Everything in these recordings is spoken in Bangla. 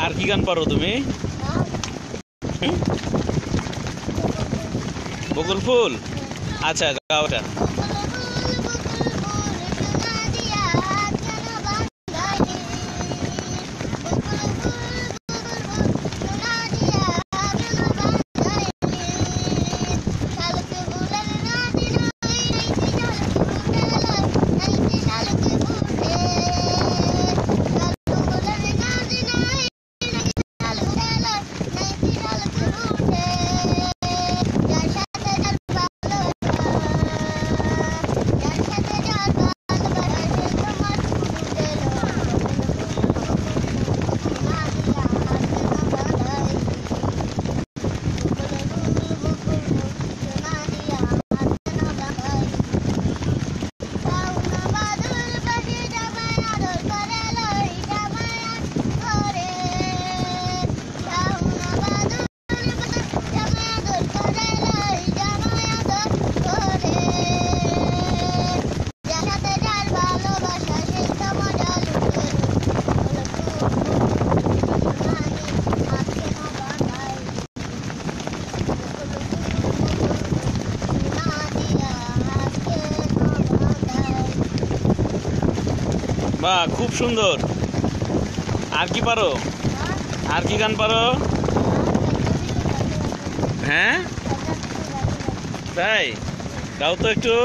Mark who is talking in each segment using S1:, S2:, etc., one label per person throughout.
S1: আর কি গান পারো তুমি? বকুল ফুল, আচ্ছা গাও এটা। বাহ, খুব সুন্দর। আর কি পারো? আর কি গান পারো? হ্যাঁ তাই, গাও তো একটু।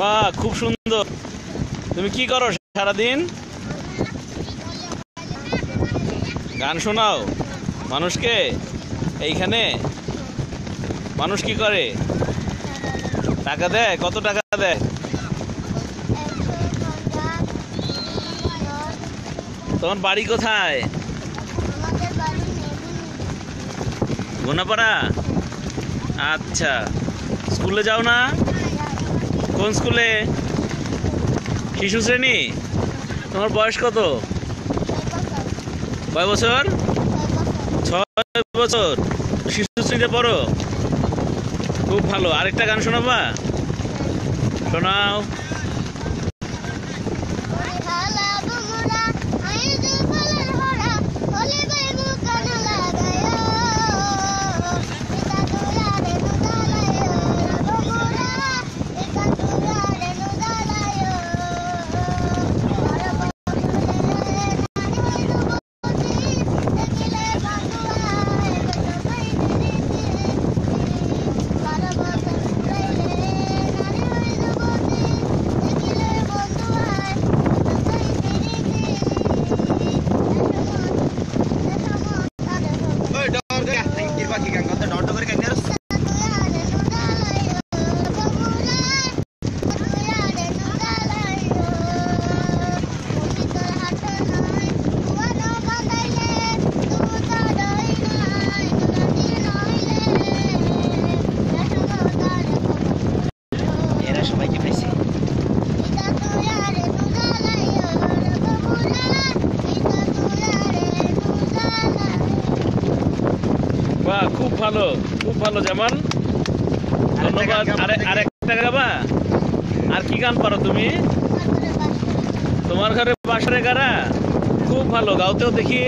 S1: বাহ, খুব সুন্দর। তুমি কি করো সারাদিন? গান শোনাও মানুষকে এইখানে? মানুষ কি করে? টাকা দেয়? কত টাকা দেয়? তোমার বাড়ি কোথায়? গোনাপাড়া। আচ্ছা, স্কুলে যাও না? কোন স্কুলে? শিশু শ্রেণী। তোমার বয়স কত? কয় বছর? 6 বছর। শিশু শ্রেণীতে পড়ো? খুব ভালো। আরেকটা গান শোনাবা? শোনাও। বাহ, খুব ভালো, খুব ভালো জামাল, ধন্যবাদ। আরেকটা গাবা? আর কি গান পারো তুমি? তোমার ঘরে বাসরে কারা? খুব ভালো, গাওতেও দেখি।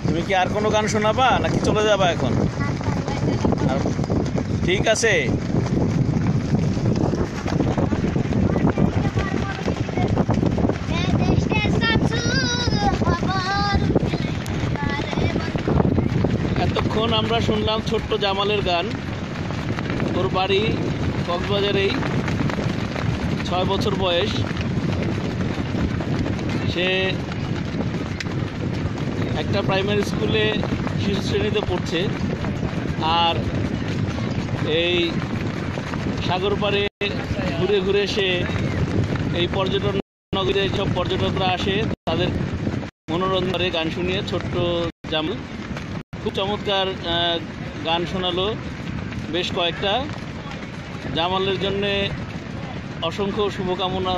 S1: তুমি কি আর কোনো গান শোনাবা নাকি চলে যাবা এখন? ঠিক আছে। এতক্ষণ আমরা শুনলাম ছোট্ট জামালের গান। ওর বাড়ি কক্সবাজারেই, 6 বছর বয়স। সে একটা প্রাইমারি স্কুলে শিশু শ্রেণীতে পড়ছে। আর এই সাগর পাড়ে ঘুরে ঘুরে সে এই পর্যটন নগরীতে সব পর্যটকরা আসে, তাদের মনোরঞ্জন করে গান শুনিয়ে। ছোট্ট জামাল খুব চমৎকার গান শোনালো বেশ কয়েকটা। জামালের জন্যে অসংখ্য শুভকামনা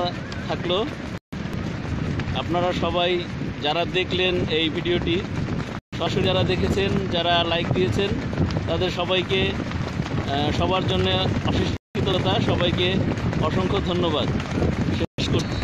S1: থাকলো। আপনারা সবাই যারা দেখলেন এই ভিডিওটি, সরাসরি যারা দেখেছেন, যারা লাইক দিয়েছেন, তাদের সবাইকে সবার জন্য অশেষ কৃতজ্ঞতা। সবাইকে অসংখ্য ধন্যবাদ। শেষ করছি।